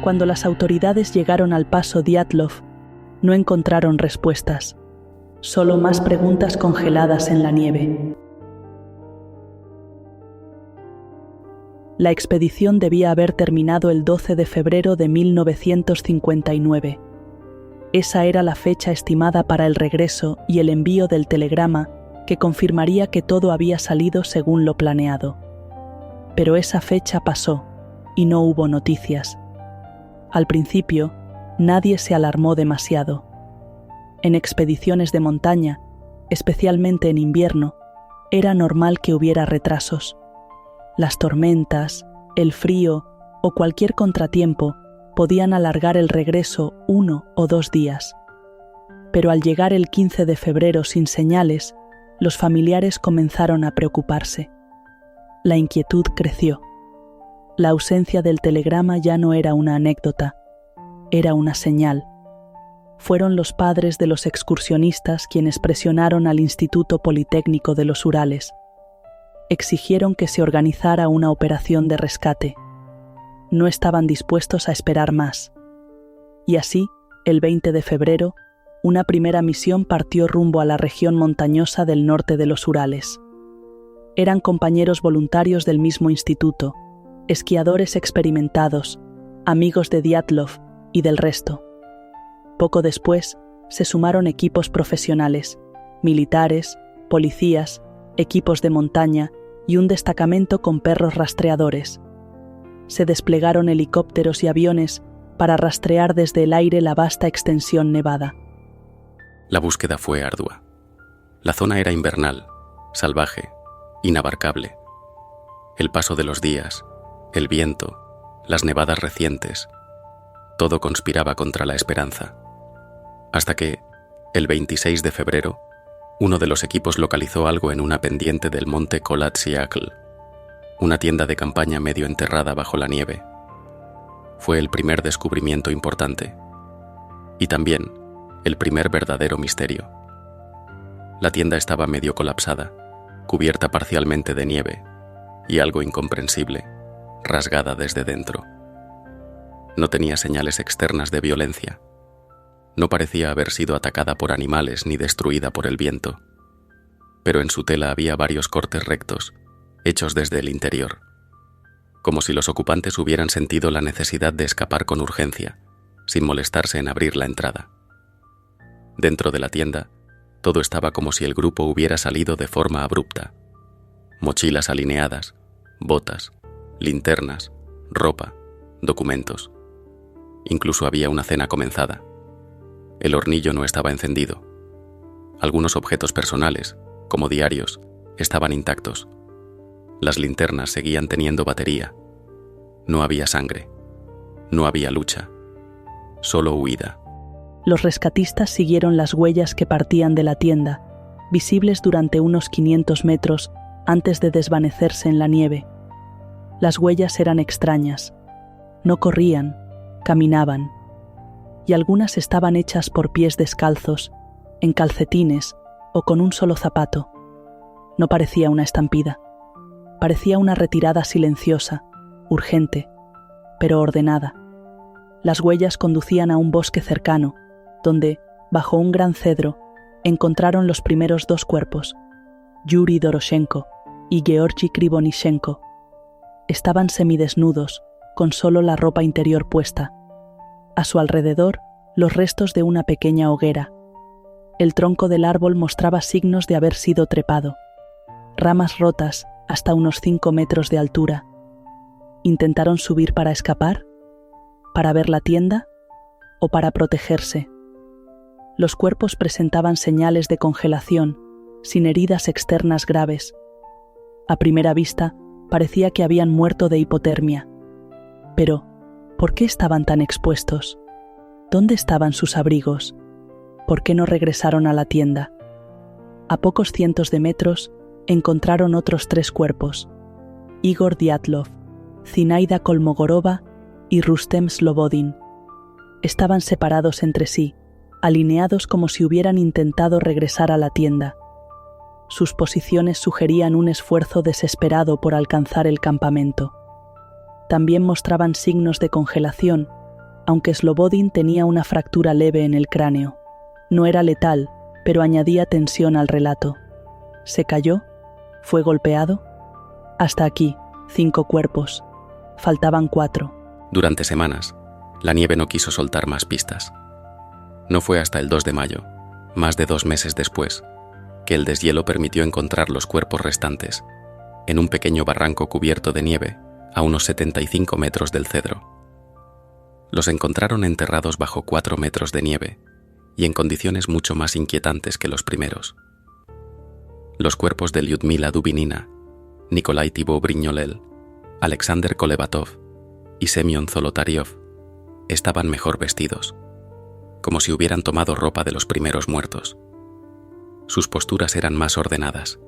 Cuando las autoridades llegaron al paso Dyatlov, no encontraron respuestas, solo más preguntas congeladas en la nieve. La expedición debía haber terminado el 12 de febrero de 1959. Esa era la fecha estimada para el regreso y el envío del telegrama que confirmaría que todo había salido según lo planeado. Pero esa fecha pasó y no hubo noticias. Al principio, nadie se alarmó demasiado. En expediciones de montaña, especialmente en invierno, era normal que hubiera retrasos. Las tormentas, el frío o cualquier contratiempo podían alargar el regreso 1 o 2 días. Pero al llegar el 15 de febrero sin señales, los familiares comenzaron a preocuparse. La inquietud creció. La ausencia del telegrama ya no era una anécdota, era una señal. Fueron los padres de los excursionistas quienes presionaron al Instituto Politécnico de los Urales. Exigieron que se organizara una operación de rescate. No estaban dispuestos a esperar más. Y así, el 20 de febrero, una primera misión partió rumbo a la región montañosa del norte de los Urales. Eran compañeros voluntarios del mismo instituto, esquiadores experimentados, amigos de Dyatlov y del resto. Poco después, se sumaron equipos profesionales, militares, policías, equipos de montaña y un destacamento con perros rastreadores. Se desplegaron helicópteros y aviones para rastrear desde el aire la vasta extensión nevada. La búsqueda fue ardua. La zona era invernal, salvaje, inabarcable. El paso de los días, el viento, las nevadas recientes, todo conspiraba contra la esperanza. Hasta que, el 26 de febrero, uno de los equipos localizó algo en una pendiente del monte Kolatsiakl, una tienda de campaña medio enterrada bajo la nieve. Fue el primer descubrimiento importante, y también el primer verdadero misterio. La tienda estaba medio colapsada, cubierta parcialmente de nieve, y algo incomprensible, rasgada desde dentro. No tenía señales externas de violencia. No parecía haber sido atacada por animales ni destruida por el viento, pero en su tela había varios cortes rectos, hechos desde el interior, como si los ocupantes hubieran sentido la necesidad de escapar con urgencia, sin molestarse en abrir la entrada. Dentro de la tienda, todo estaba como si el grupo hubiera salido de forma abrupta. Mochilas alineadas, botas, linternas, ropa, documentos. Incluso había una cena comenzada. El hornillo no estaba encendido. Algunos objetos personales, como diarios, estaban intactos. Las linternas seguían teniendo batería. No había sangre. No había lucha. Solo huida. Los rescatistas siguieron las huellas que partían de la tienda, visibles durante unos 500 metros antes de desvanecerse en la nieve. Las huellas eran extrañas. No corrían, caminaban. Y algunas estaban hechas por pies descalzos, en calcetines o con un solo zapato. No parecía una estampida. Parecía una retirada silenciosa, urgente, pero ordenada. Las huellas conducían a un bosque cercano, donde, bajo un gran cedro, encontraron los primeros 2 cuerpos, Yuri Doroshenko y Georgi Krivonishenko. Estaban semidesnudos, con solo la ropa interior puesta. A su alrededor, los restos de una pequeña hoguera. El tronco del árbol mostraba signos de haber sido trepado. Ramas rotas hasta unos 5 metros de altura. ¿Intentaron subir para escapar? ¿Para ver la tienda? ¿O para protegerse? Los cuerpos presentaban señales de congelación, sin heridas externas graves. A primera vista, parecía que habían muerto de hipotermia. Pero, ¿por qué estaban tan expuestos? ¿Dónde estaban sus abrigos? ¿Por qué no regresaron a la tienda? A pocos cientos de metros, encontraron otros 3 cuerpos: Igor Dyatlov, Zinaida Kolmogorova y Rustem Slobodin. Estaban separados entre sí, alineados como si hubieran intentado regresar a la tienda. Sus posiciones sugerían un esfuerzo desesperado por alcanzar el campamento. También mostraban signos de congelación, aunque Slobodin tenía una fractura leve en el cráneo. No era letal, pero añadía tensión al relato. ¿Se cayó? ¿Fue golpeado? Hasta aquí, 5 cuerpos. Faltaban 4. Durante semanas, la nieve no quiso soltar más pistas. No fue hasta el 2 de mayo, más de 2 meses después, que el deshielo permitió encontrar los cuerpos restantes, en un pequeño barranco cubierto de nieve, a unos 75 metros del Cedro. Los encontraron enterrados bajo 4 metros de nieve y en condiciones mucho más inquietantes que los primeros. Los cuerpos de Lyudmila Dubinina, Nikolai Thibault-Brignolel, Alexander Kolevatov y Semyon Zolotaryov estaban mejor vestidos, como si hubieran tomado ropa de los primeros muertos. Sus posturas eran más ordenadas.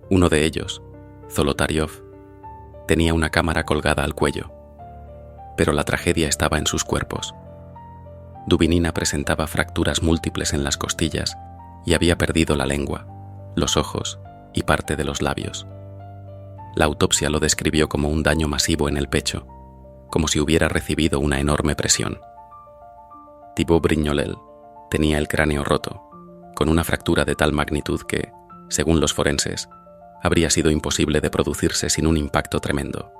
Uno de ellos, Zolotaryov, tenía una cámara colgada al cuello, pero la tragedia estaba en sus cuerpos. Dubinina presentaba fracturas múltiples en las costillas y había perdido la lengua, los ojos y parte de los labios. La autopsia lo describió como un daño masivo en el pecho, como si hubiera recibido una enorme presión. Thibault-Brignolel tenía el cráneo roto, con una fractura de tal magnitud que, según los forenses, habría sido imposible de producirse sin un impacto tremendo.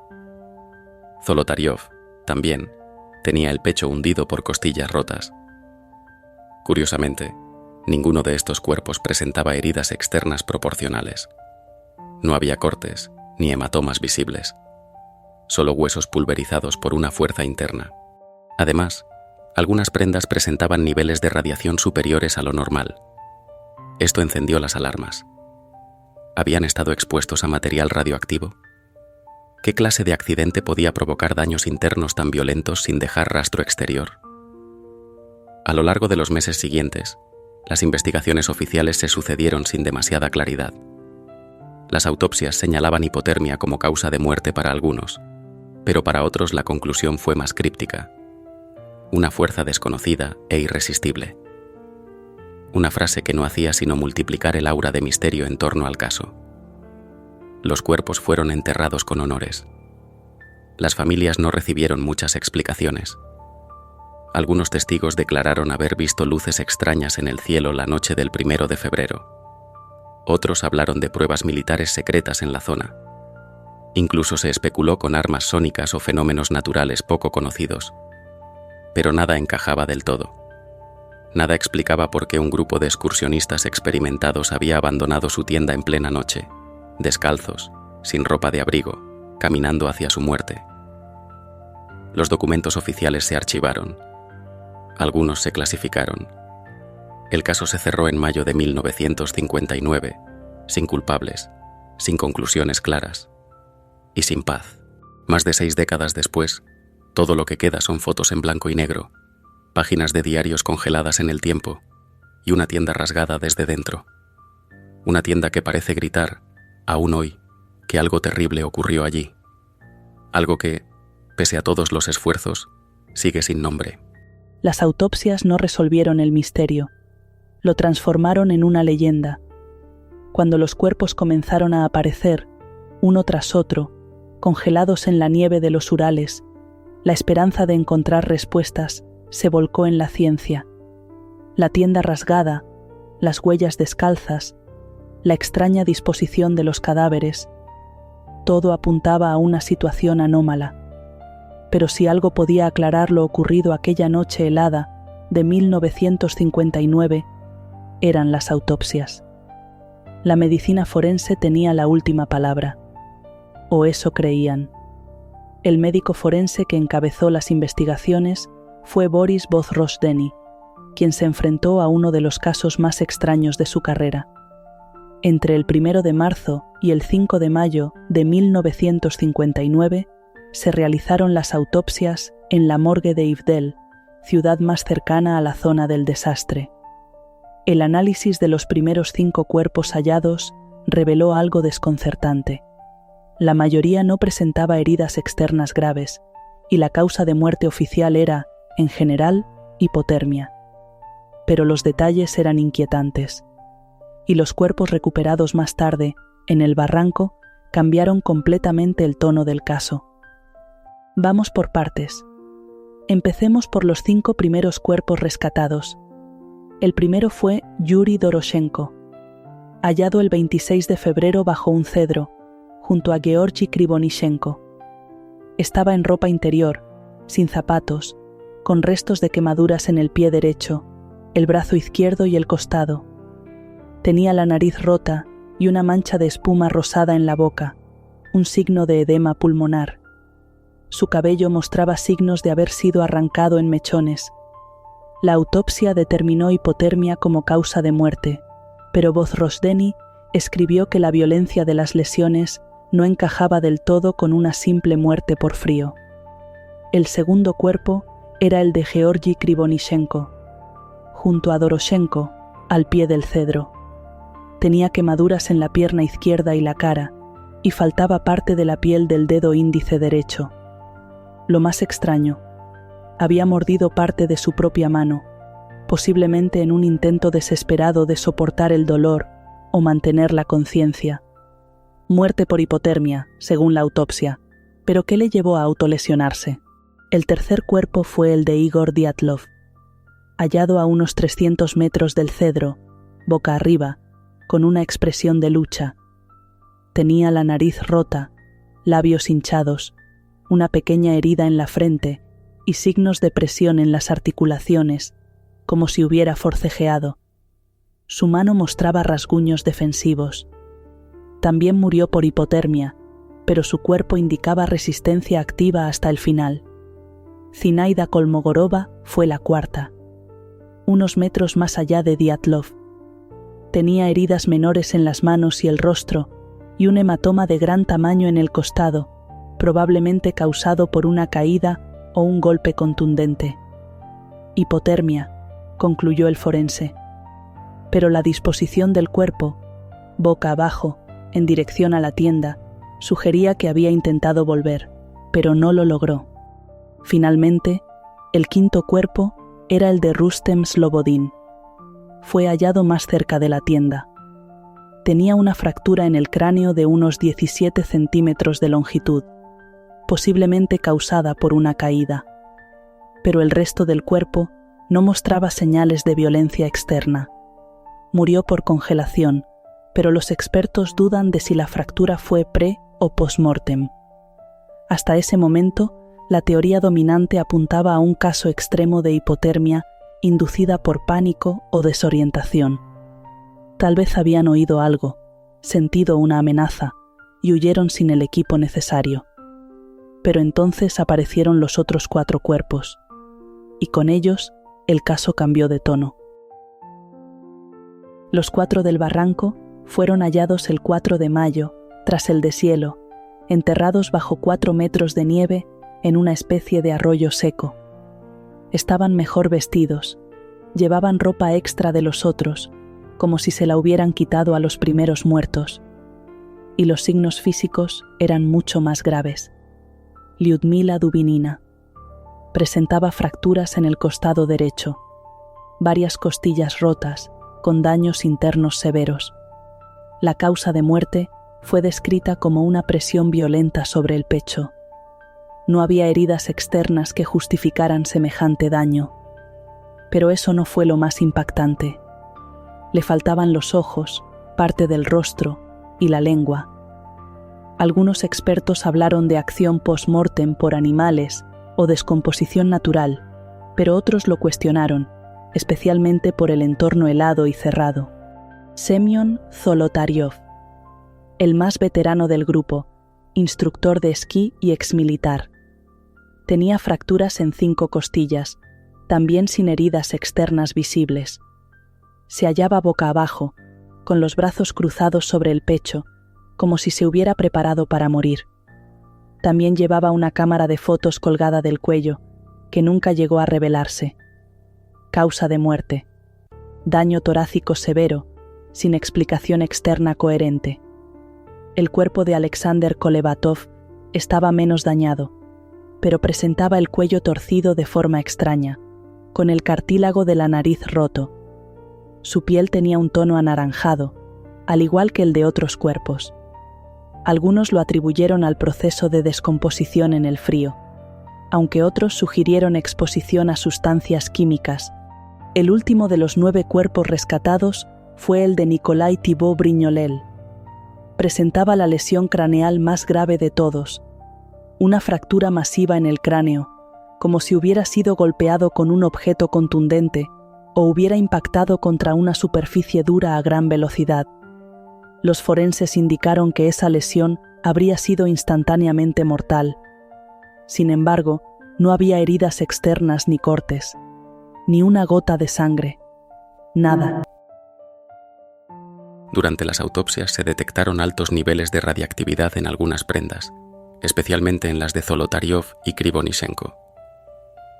Zolotaryov, también, tenía el pecho hundido por costillas rotas. Curiosamente, ninguno de estos cuerpos presentaba heridas externas proporcionales. No había cortes ni hematomas visibles, solo huesos pulverizados por una fuerza interna. Además, algunas prendas presentaban niveles de radiación superiores a lo normal. Esto encendió las alarmas. ¿Habían estado expuestos a material radioactivo? ¿Qué clase de accidente podía provocar daños internos tan violentos sin dejar rastro exterior? A lo largo de los meses siguientes, las investigaciones oficiales se sucedieron sin demasiada claridad. Las autopsias señalaban hipotermia como causa de muerte para algunos, pero para otros la conclusión fue más críptica. Una fuerza desconocida e irresistible. Una frase que no hacía sino multiplicar el aura de misterio en torno al caso. Los cuerpos fueron enterrados con honores. Las familias no recibieron muchas explicaciones. Algunos testigos declararon haber visto luces extrañas en el cielo la noche del 1 de febrero. Otros hablaron de pruebas militares secretas en la zona. Incluso se especuló con armas sónicas o fenómenos naturales poco conocidos. Pero nada encajaba del todo. Nada explicaba por qué un grupo de excursionistas experimentados había abandonado su tienda en plena noche, descalzos, sin ropa de abrigo, caminando hacia su muerte. Los documentos oficiales se archivaron. Algunos se clasificaron. El caso se cerró en mayo de 1959, sin culpables, sin conclusiones claras y sin paz. Más de 6 décadas después, todo lo que queda son fotos en blanco y negro, páginas de diarios congeladas en el tiempo y una tienda rasgada desde dentro. Una tienda que parece gritar, aún hoy, que algo terrible ocurrió allí. Algo que, pese a todos los esfuerzos, sigue sin nombre. Las autopsias no resolvieron el misterio. Lo transformaron en una leyenda. Cuando los cuerpos comenzaron a aparecer, uno tras otro, congelados en la nieve de los Urales, la esperanza de encontrar respuestas se volcó en la ciencia. La tienda rasgada, las huellas descalzas, la extraña disposición de los cadáveres, todo apuntaba a una situación anómala. Pero si algo podía aclarar lo ocurrido aquella noche helada de 1959, eran las autopsias. La medicina forense tenía la última palabra, o eso creían. El médico forense que encabezó las investigaciones fue Boris Bozrozhdeny, quien se enfrentó a uno de los casos más extraños de su carrera. Entre el 1 de marzo y el 5 de mayo de 1959 se realizaron las autopsias en la morgue de Ivdel, ciudad más cercana a la zona del desastre. El análisis de los primeros 5 cuerpos hallados reveló algo desconcertante. La mayoría no presentaba heridas externas graves, y la causa de muerte oficial era, en general, hipotermia. Pero los detalles eran inquietantes, y los cuerpos recuperados más tarde, en el barranco, cambiaron completamente el tono del caso. Vamos por partes. Empecemos por los 5 primeros cuerpos rescatados. El primero fue Yuri Doroshenko, hallado el 26 de febrero bajo un cedro, junto a Georgi Krivonishenko. Estaba en ropa interior, sin zapatos, con restos de quemaduras en el pie derecho, el brazo izquierdo y el costado. Tenía la nariz rota y una mancha de espuma rosada en la boca, un signo de edema pulmonar. Su cabello mostraba signos de haber sido arrancado en mechones. La autopsia determinó hipotermia como causa de muerte, pero Vozrosdeny escribió que la violencia de las lesiones no encajaba del todo con una simple muerte por frío. El segundo cuerpo era el de Georgi Krivonishenko, junto a Doroshenko, al pie del cedro. Tenía quemaduras en la pierna izquierda y la cara, y faltaba parte de la piel del dedo índice derecho. Lo más extraño, había mordido parte de su propia mano, posiblemente en un intento desesperado de soportar el dolor o mantener la conciencia. Muerte por hipotermia, según la autopsia, pero ¿qué le llevó a autolesionarse? El tercer cuerpo fue el de Igor Dyatlov, hallado a unos 300 metros del cedro, boca arriba, con una expresión de lucha. Tenía la nariz rota, labios hinchados, una pequeña herida en la frente y signos de presión en las articulaciones, como si hubiera forcejeado. Su mano mostraba rasguños defensivos. También murió por hipotermia, pero su cuerpo indicaba resistencia activa hasta el final. Zinaida Kolmogorova fue la cuarta, unos metros más allá de Dyatlov. Tenía heridas menores en las manos y el rostro y un hematoma de gran tamaño en el costado, probablemente causado por una caída o un golpe contundente. Hipotermia, concluyó el forense. Pero la disposición del cuerpo, boca abajo, en dirección a la tienda, sugería que había intentado volver, pero no lo logró. Finalmente, el quinto cuerpo era el de Rustem Slobodin. Fue hallado más cerca de la tienda. Tenía una fractura en el cráneo de unos 17 centímetros de longitud, posiblemente causada por una caída. Pero el resto del cuerpo no mostraba señales de violencia externa. Murió por congelación, pero los expertos dudan de si la fractura fue pre- o post-mortem. Hasta ese momento, la teoría dominante apuntaba a un caso extremo de hipotermia inducida por pánico o desorientación. Tal vez habían oído algo, sentido una amenaza y huyeron sin el equipo necesario. Pero entonces aparecieron los otros 4 cuerpos, y con ellos el caso cambió de tono. Los 4 del barranco fueron hallados el 4 de mayo, tras el deshielo, enterrados bajo 4 metros de nieve en una especie de arroyo seco. Estaban mejor vestidos, llevaban ropa extra de los otros, como si se la hubieran quitado a los primeros muertos, y los signos físicos eran mucho más graves. Lyudmila Dubinina presentaba fracturas en el costado derecho, varias costillas rotas, con daños internos severos. La causa de muerte fue descrita como una presión violenta sobre el pecho. No había heridas externas que justificaran semejante daño, pero eso no fue lo más impactante. Le faltaban los ojos, parte del rostro y la lengua. Algunos expertos hablaron de acción post-mortem por animales o descomposición natural, pero otros lo cuestionaron, especialmente por el entorno helado y cerrado. Semyon Zolotaryov, el más veterano del grupo, instructor de esquí y exmilitar. Tenía fracturas en 5 costillas, también sin heridas externas visibles. Se hallaba boca abajo, con los brazos cruzados sobre el pecho, como si se hubiera preparado para morir. También llevaba una cámara de fotos colgada del cuello, que nunca llegó a revelarse. Causa de muerte: daño torácico severo, sin explicación externa coherente. El cuerpo de Alexander Kolevatov estaba menos dañado, pero presentaba el cuello torcido de forma extraña, con el cartílago de la nariz roto. Su piel tenía un tono anaranjado, al igual que el de otros cuerpos. Algunos lo atribuyeron al proceso de descomposición en el frío, aunque otros sugirieron exposición a sustancias químicas. El último de los 9 cuerpos rescatados fue el de Nicolai Thibault Brignolel. Presentaba la lesión craneal más grave de todos, una fractura masiva en el cráneo, como si hubiera sido golpeado con un objeto contundente o hubiera impactado contra una superficie dura a gran velocidad. Los forenses indicaron que esa lesión habría sido instantáneamente mortal. Sin embargo, no había heridas externas ni cortes, ni una gota de sangre. Nada. Durante las autopsias se detectaron altos niveles de radiactividad en algunas prendas, especialmente en las de Zolotaryov y Krivonishenko.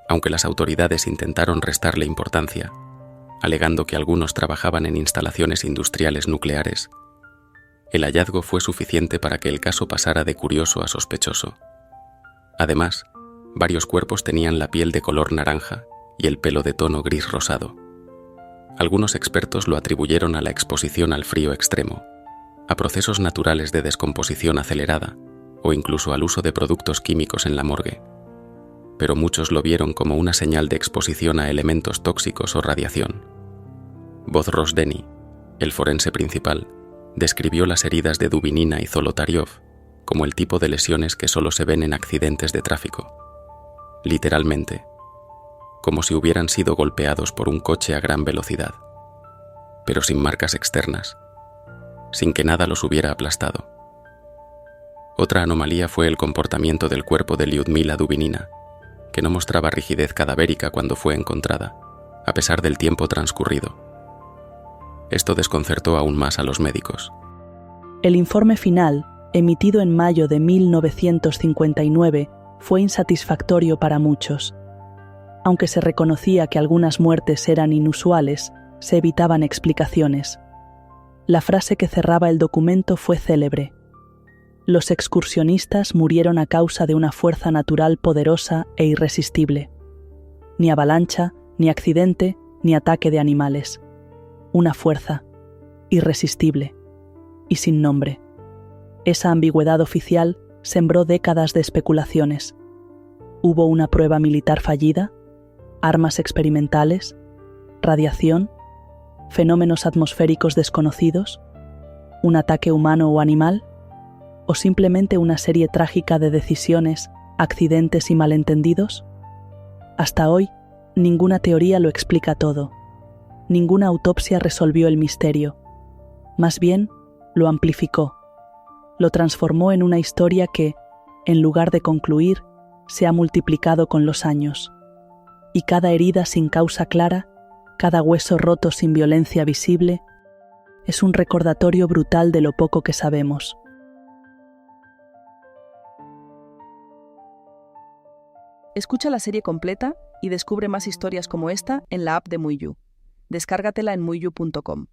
Aunque las autoridades intentaron restarle importancia, alegando que algunos trabajaban en instalaciones industriales nucleares, el hallazgo fue suficiente para que el caso pasara de curioso a sospechoso. Además, varios cuerpos tenían la piel de color naranja y el pelo de tono gris rosado. Algunos expertos lo atribuyeron a la exposición al frío extremo, a procesos naturales de descomposición acelerada o incluso al uso de productos químicos en la morgue. Pero muchos lo vieron como una señal de exposición a elementos tóxicos o radiación. Bodros Deni, el forense principal, describió las heridas de Dubinina y Zolotaryov como el tipo de lesiones que solo se ven en accidentes de tráfico. Literalmente, como si hubieran sido golpeados por un coche a gran velocidad, pero sin marcas externas, sin que nada los hubiera aplastado. Otra anomalía fue el comportamiento del cuerpo de Lyudmila Dubinina, que no mostraba rigidez cadavérica cuando fue encontrada, a pesar del tiempo transcurrido. Esto desconcertó aún más a los médicos. El informe final, emitido en mayo de 1959, fue insatisfactorio para muchos. Aunque se reconocía que algunas muertes eran inusuales, se evitaban explicaciones. La frase que cerraba el documento fue célebre: los excursionistas murieron a causa de una fuerza natural poderosa e irresistible. Ni avalancha, ni accidente, ni ataque de animales. Una fuerza, irresistible y sin nombre. Esa ambigüedad oficial sembró décadas de especulaciones. ¿Hubo una prueba militar fallida? ¿Armas experimentales? ¿Radiación? ¿Fenómenos atmosféricos desconocidos? ¿Un ataque humano o animal? ¿O simplemente una serie trágica de decisiones, accidentes y malentendidos? Hasta hoy, ninguna teoría lo explica todo. Ninguna autopsia resolvió el misterio. Más bien, lo amplificó. Lo transformó en una historia que, en lugar de concluir, se ha multiplicado con los años. Y cada herida sin causa clara, cada hueso roto sin violencia visible, es un recordatorio brutal de lo poco que sabemos. Escucha la serie completa y descubre más historias como esta en la app de Muiyu. Descárgatela en muiyu.com.